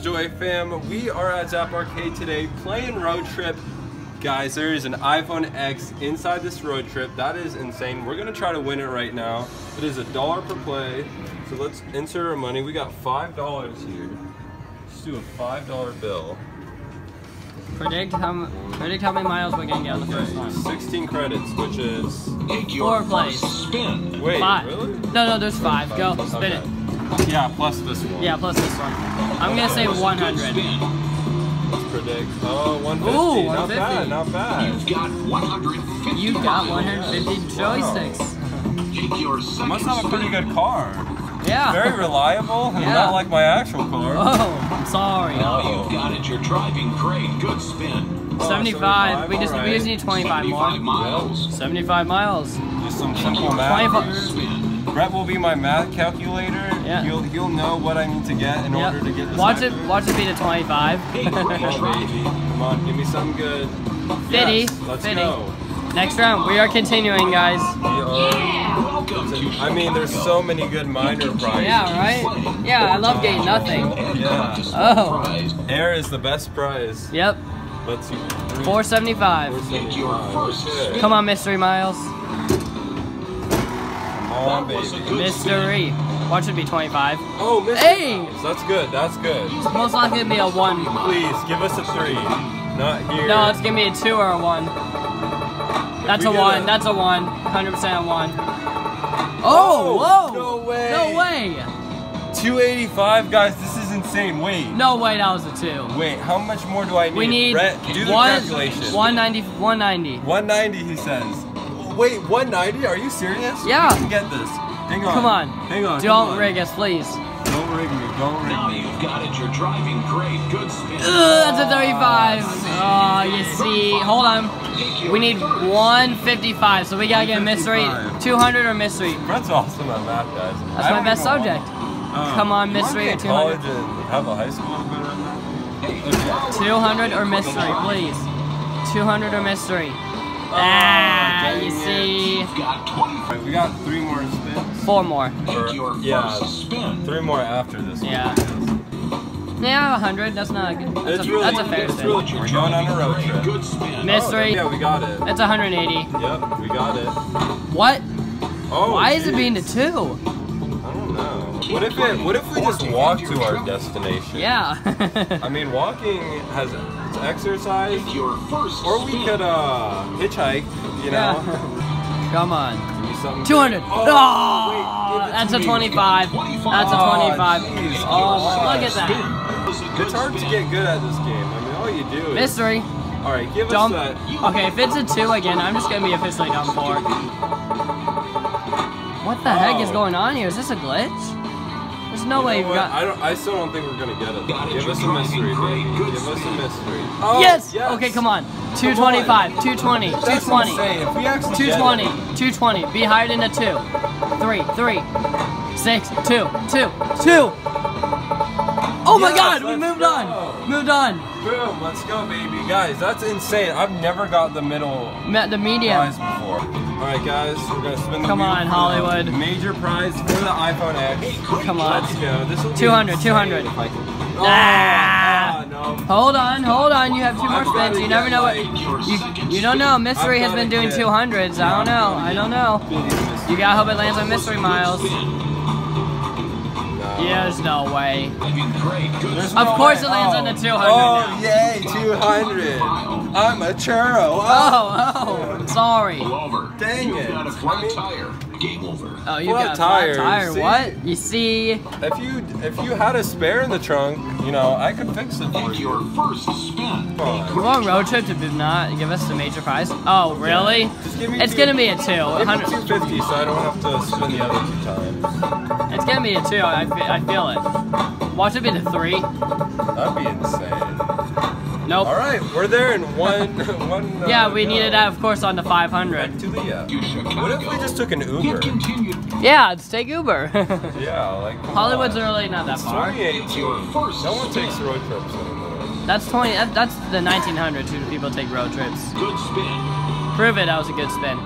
up, Joy fam? We are at Zap Arcade today playing Road Trip. Guys, there is an iPhone X inside this Road Trip. That is insane. We're gonna try to win it right now. It is $1 per play. So let's insert our money. We got $5 here. Let's do a $5 bill. Predict how many miles we're gonna get on the first one. 16 credits, which is 4 plays. Wait, 5. really? No, there's 5. Go, spin it. Yeah, plus this one. Yeah, plus this one. I'm gonna say 100. Let's predict. Oh, 150. Ooh, 150. 150. Not bad. You've got 150 joysticks. You must have a pretty good car. Yeah. Very reliable, and not like my actual car. Oh, I'm sorry. Now you've got it. You're driving great. Good spin. 75. We just need 25 more. miles. 75 miles. Just some simple math. Brett will be my math calculator. Yeah. He'll know what I need to get in order to get this. Watch it be to 25. Come on, baby. Come on, give me something good. 50. Yes, let's 50. go. Next round, we are continuing, guys. I mean, there's so many good minor prizes. Yeah, right? Yeah, I love getting nothing. Yeah. Oh. Air is the best prize. Yep. Let's see. 475. 475. Come on, Mystery Miles. Come on, baby. Mystery. Watch it be 25. Oh, Mystery. Hey! That's good. That's good. It's most likely gonna be a 1. Please give us a 3. Not here. No, it's gonna be a 2 or a 1. That's a 1. That's a 1. 100% a 1. Oh, whoa! No way! No way! 285, guys. This is insane. Wait. No way, that was a 2. Wait, how much more do I need? We need Brett, do the calculation. 190. 190, he says. Wait, 190? Are you serious? Yeah. We can get this. Hang on. Come on. Hang on. Don't rig us, please. Don't rig me. Don't rig Now me. you've got it. You're driving great. Good spin. That's a 35. Oh, you see. Hold on. We need 155, so we gotta get a mystery. 200 or mystery. Brett's awesome at math, guys. That's my best subject. Come on, mystery or 200. College and have a high school good at math. 200 or mystery, please. 200 or mystery. You see. Right, we got 3 more spins. 4 more. Yeah, 3 more after this one. Yeah. Yeah, 100. That's not a good. That's a fair spin. We're going on a road trip. Mystery. Yeah, we got it. That's 180. Yep, we got it. What? Oh, why is it being a 2? I don't know. What if we just walk to our destination? Yeah. I mean, walking has it's exercise. Or we could hitchhike, you know. Yeah. Come on. Give me something 200. Oh, wait, that's a 25. That's a 25. Geez, Oh, look at that. It's hard to get good at this game. I mean, all you do is... Mystery. All right, give Dump. us that. Okay, if it's a 2 again, I'm just gonna be officially done for. What the heck is going on here? Is this a glitch? There's no way you've got. I still don't think we're gonna get it. Give us a mystery, baby. Give us a mystery. Oh, yes! Okay, come on. 225, 220, That's 220, insane. If we actually 220, get it. 220. Be higher than a 2. 3, 6, 2, 2, 2. Oh my Yes, God! We let's moved go. on. Moved on. Boom! Let's go, baby. Guys, that's insane. I've never got the middle The medium. prize before. All right, guys, we're gonna spin the Come wheel on, for Hollywood. the major prize for the iPhone X. Come on. Let's go. This will be 200, insane 200. if I can- Ah. no. Hold on. You have 2 more I've gotta spins. You never get, know what. like, You don't know. Mystery I've has been gotta doing get- 200s. I don't know. You gotta hope it lands on Mystery Miles. Yeah, there's no way. Of course it lands on the 200 Oh, now. yay, 200. I'm a churro. Oh, sorry. Dang it. Game over. Oh, you Flat got a flat tire, tire. see? What? You see? If you had a spare in the trunk, you know, I could fix it for you. Your first spin. We're on road trip to not give us the major prize. Oh, really? Just give me It's gonna be a 2. Give me 250 so I don't have to spin the other 2 times. It's gonna be a 2. I feel it. Watch it be the 3. That'd be insane. Nope. All right, we're there in one. Yeah, we needed that, of course, on the 500. To the What if we just took an Uber? Yeah, let's take Uber. Yeah, like Hollywood's really not that far. 2018. No one takes road trips anymore. That's That's the 1900s who people take road trips. Good spin. Prove it. That was a good spin.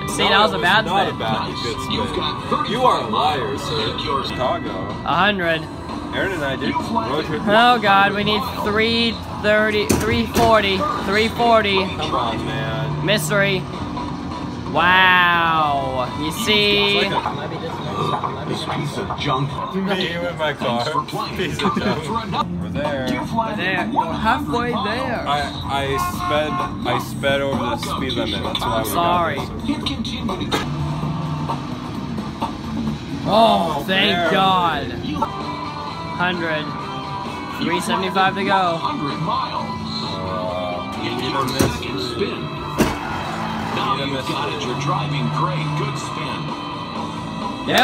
See, No, that was it a bad not spin. a bad, good spin. You are a liar, sir. Chicago. 100. Aaron and I did road trip. Oh God, we need 330, 340, 340. Come on, man. Mystery. Wow. You see? It's like This piece of junk. me with my car. Piece of junk. We're there. We're there. We're halfway there. I sped over the speed limit. That's why we Sorry. got this. It continued. Oh, thank there. God. 100. 375 to go. 100 miles. You In need your a second mystery. spin. Now Need a you've got it. mystery. You're driving great. Good spin. Yo!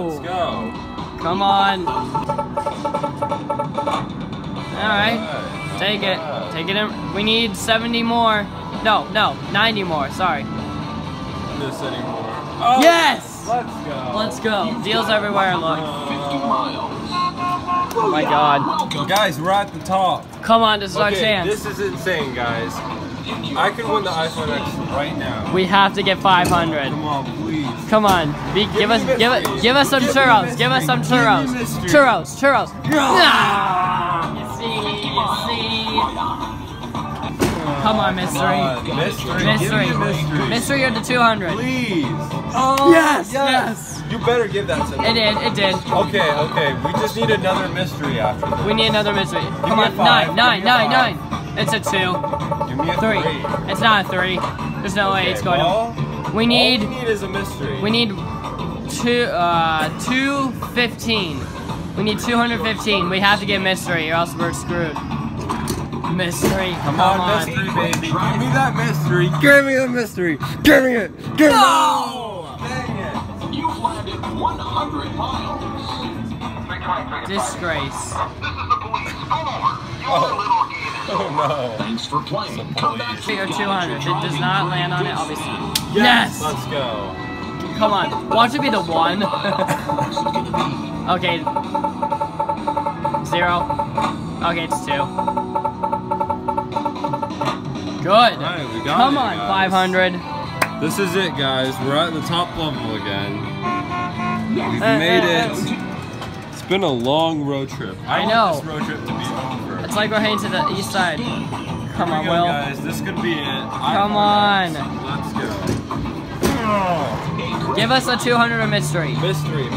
Let's go. Come on. Alright. Take it. Take it in. We need 70 more. No, 90 more. Sorry. This anymore. Oh, Yes! Let's go. Let's go. Deals everywhere, look. 50 miles. Oh my God. Guys, we're at the top. Come on, this is our Okay, chance. this is insane, guys. I can win the iPhone X right now. We have to get 500. Come on, please. Come on. Give us some churros. Give us some churros. Churros. Ah! You see. Come on, mystery. Mystery. Give me a mystery. Mystery or the 200. Please. Oh, yes. You better give that to me. It did. Okay. We just need another mystery after this. We need another mystery. Come me a on, five. nine. It's a 2. Give me a 3. 3. It's not a 3. There's no way it's going well, to. We need. All we need is a mystery. We need 215. We need 215. We have to get mystery or else we're screwed. Mystery. Come on, mystery, baby. Give me that mystery. Give me the mystery. Give me it. Give me No! Dang it. You've landed 100 miles. Disgrace. Oh no. Thanks for playing. Come back for 3 or more 200. If it does not land on it, I'll be screwed. Yes. Yes! Let's go. Come on. Watch it be the 1. Okay. 0. Okay, it's 2. Good. Alright, we got Come it, on, guys. 500. This is it, guys. We're at the top level again. We've made it. It's been a long road trip. I know. want this road trip to be over. It's like we're heading to the east side. Come Here on, we go, Will. guys. This could be it. Come on. Let's go. Give us a 200 mystery. Mystery.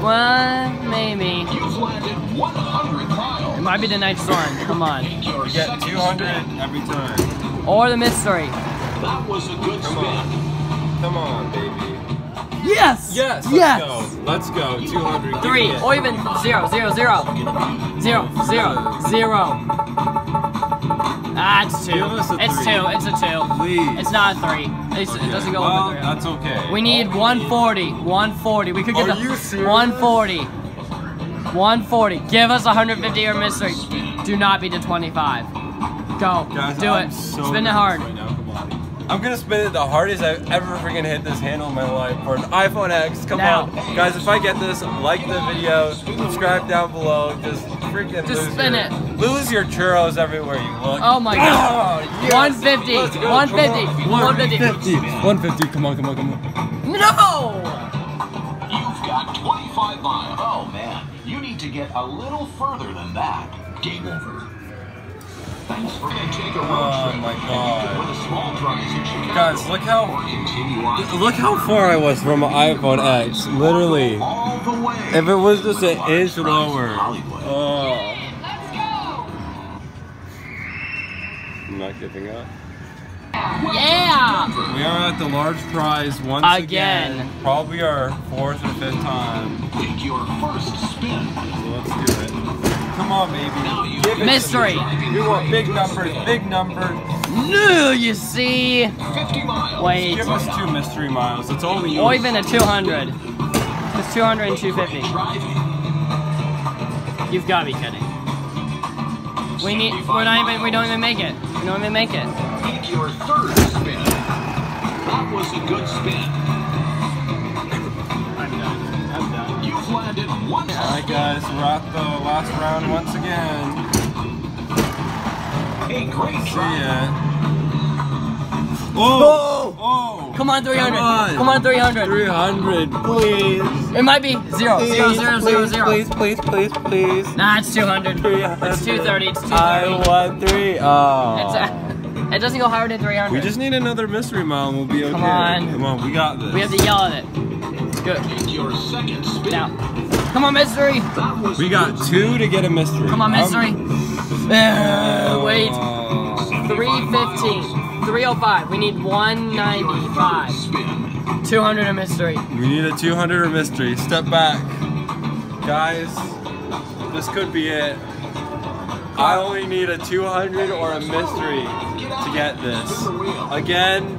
Well, maybe. You've landed 100 miles. It might be the night storm. Come on. Your We get second 200 spin. every time. Or the mystery. That was a good Come spin. on. Come on, baby. Yes! Yes. Let's go. 200. Give 3 me it. or even 0. 0. Ah, it's 2. Give us a It's 3. 2. It's a 2. Please. It's not a 3. It doesn't go well, over 3. that's okay. We need 140. 140. We could get Are the you serious? 140. 140. Give us 150 or mystery. Do not be the 25. Go. Guys, Do I'm it. so Spin it nervous hard. Right now. Come on. I'm gonna spin it the hardest I've ever freaking hit this handle in my life for an iPhone X. Come Now. on, guys! If I get this, like the video, subscribe down below. Just freaking Just spin it. Lose your churros everywhere you look. Oh my god. Oh, yes. 150. Let's go. 150. 150. 150. Come on. No! You've got 25 miles. Oh man, you need to get a little further than that. Game over. Thanks for take a road Oh trip. my And you God. could win a small prize in Chicago. Guys, look how Or continue on look how far I was from an iPhone X. Literally, all the way. if it was just an Large inch prize in lower. Hollywood. Oh. I'm not giving up. Yeah! We are at the large prize once Again. Probably our 4th or 5th time. Take your first spin. So let's do it. Come on, baby. Give it to Mystery. me. We want big numbers. No, you see? 50 miles. Wait. Give us 2 mystery miles. That's all we need. Or even a 200. It's 200 and 250. Driving. You've got to be kidding. We don't even make it. We don't even make it. Take your third spin. That was a good spin. I'm done. You've landed one. Alright, guys. We're at the last round once again. A great See try. ya. Oh! Come on, 300. Come on. Come on, 300. 300, please. It might be 0. Please, 0, 0, 0, 0. Please, please, please, please. Nah, it's 200. 300. It's 230. It's 230. I want 3. Oh. It doesn't go higher than 300. We just need another mystery mile and we'll be okay. Come on. Come on, we got this. We have to yell at it. Good. Take your second spin. Now. Come on, mystery. We got 2 to get a mystery. Come on, mystery. Wait. 315. 305. We need 195. 200 a mystery. We need a 200 or mystery. Step back. Guys, this could be it. I only need a 200 or a mystery to get this. Again,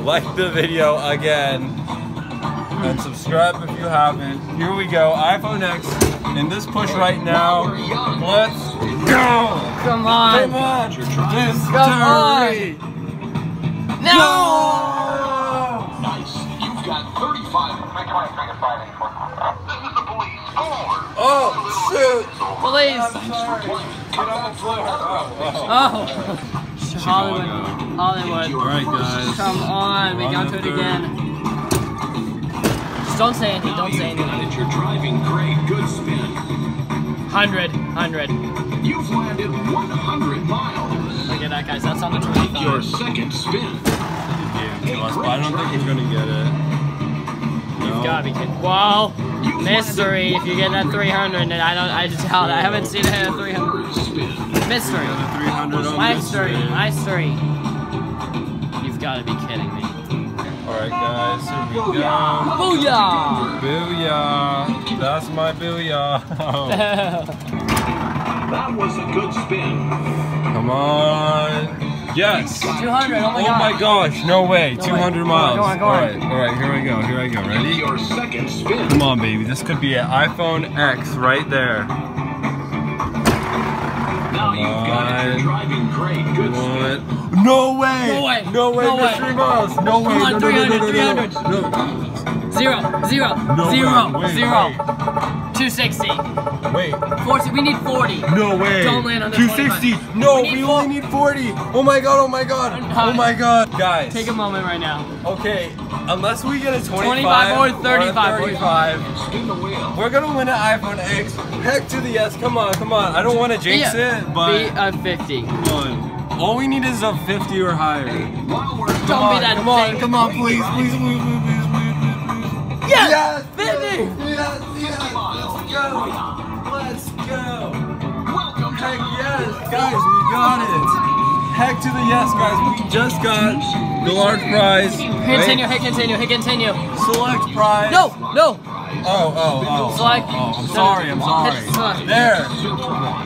like the video again. And subscribe if you haven't. Here we go. iPhone X in this push right now. Let's go. Come on. Come on. Mystery. Come on. No! Nice. You've got 35. This is the police. Pull over. Oh, shoot. Police. Get on the floor. Oh. Hollywood. Hollywood. All right, guys. Come on. We got to it again. Just don't say anything. Don't say anything. It's your driving great. Good spin. 100. 100. You've landed 100 miles. Look at that, guys. That's on the Take your 25. second spin. To us, but I don't think he's gonna get it. You've got to be kidding. Whoa. Mystery. If you get that 300, then I doubt. I haven't seen it at 300. Mystery. 300 on Mystery. Mystery. You've got to be kidding me. Alright guys, here we go. Booyah! Booyah! That's my booyah. That was a good spin. Come on. Yes! 200, oh my Oh god. my gosh, no way. 200 miles. Go on. Alright, here I go. Take Ready? your second spin. Come on, baby. This could be it. iPhone X right there. Now you've got it. You're driving great. Good spin. No way! No way. No way, No way. mystery miles! No way! Come on, No, 300, no. 0, 0, No 0, way. 0. 260. Wait. 40. We need 40. No way. Don't land on the 260. 25. No, We need we only need 40. Oh my god, oh my god. Oh my god. Guys. Take a moment right now. Okay, unless we get a 25 or 35. 35, Spin the wheel. we're gonna win an iPhone X. Heck to the yes. Come on. I don't want to jinx it, but Be a 50. come on. All we need is a 50 or higher. While we're Don't be that thing. Come on, please. Yes! 50! Yes. Let's go. welcome Heck to yes, guys, we got it. Heck to the yes, guys. We just got the large prize. Continue, hit continue, hit continue. Select prize. No! Oh. Select. I'm sorry. Hit select. There.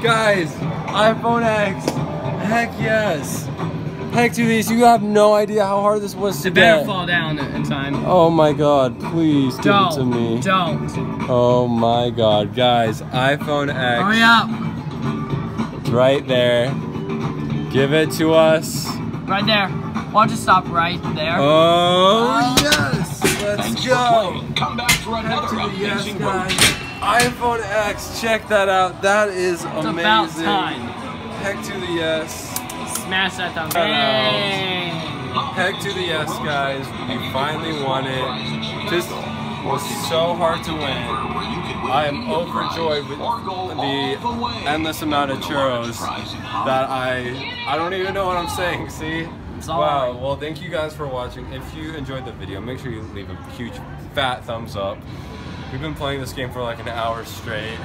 Guys, iPhone X. Heck yes. Heck to these. You have no idea how hard this was to It better get. fall down in time. Oh my god, please give it to me. Don't. Oh my god, guys. iPhone X. Hurry up. Right there. Give it to us. Right there. Why don't you stop right there? Oh, yes! Let's Thanks for go! playing. Come back for Heck another to the yes, amazing road guys. trip. iPhone X, check that out. That is It's amazing. about time. Heck to the yes. Smash that thumb. Shout out. Hey. Heck to the yes, guys. We finally won it. This was so hard to win. I am overjoyed with the endless amount of churros that I don't even know what I'm saying, see? Wow, well thank you guys for watching. If you enjoyed the video, make sure you leave a huge fat thumbs up. We've been playing this game for like an hour straight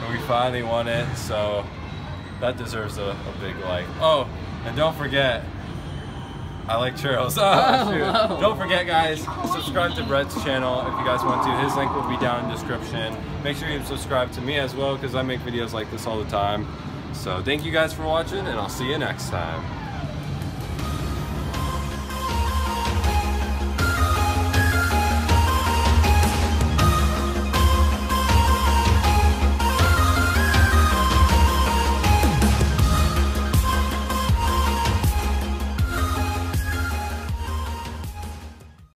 and we finally won it, so that deserves a big like. Oh, and don't forget, I like churros. Oh, shoot. Don't forget, guys, subscribe to Brett's channel if you guys want to. His link will be down in the description. Make sure you subscribe to me as well because I make videos like this all the time. So thank you guys for watching and I'll see you next time.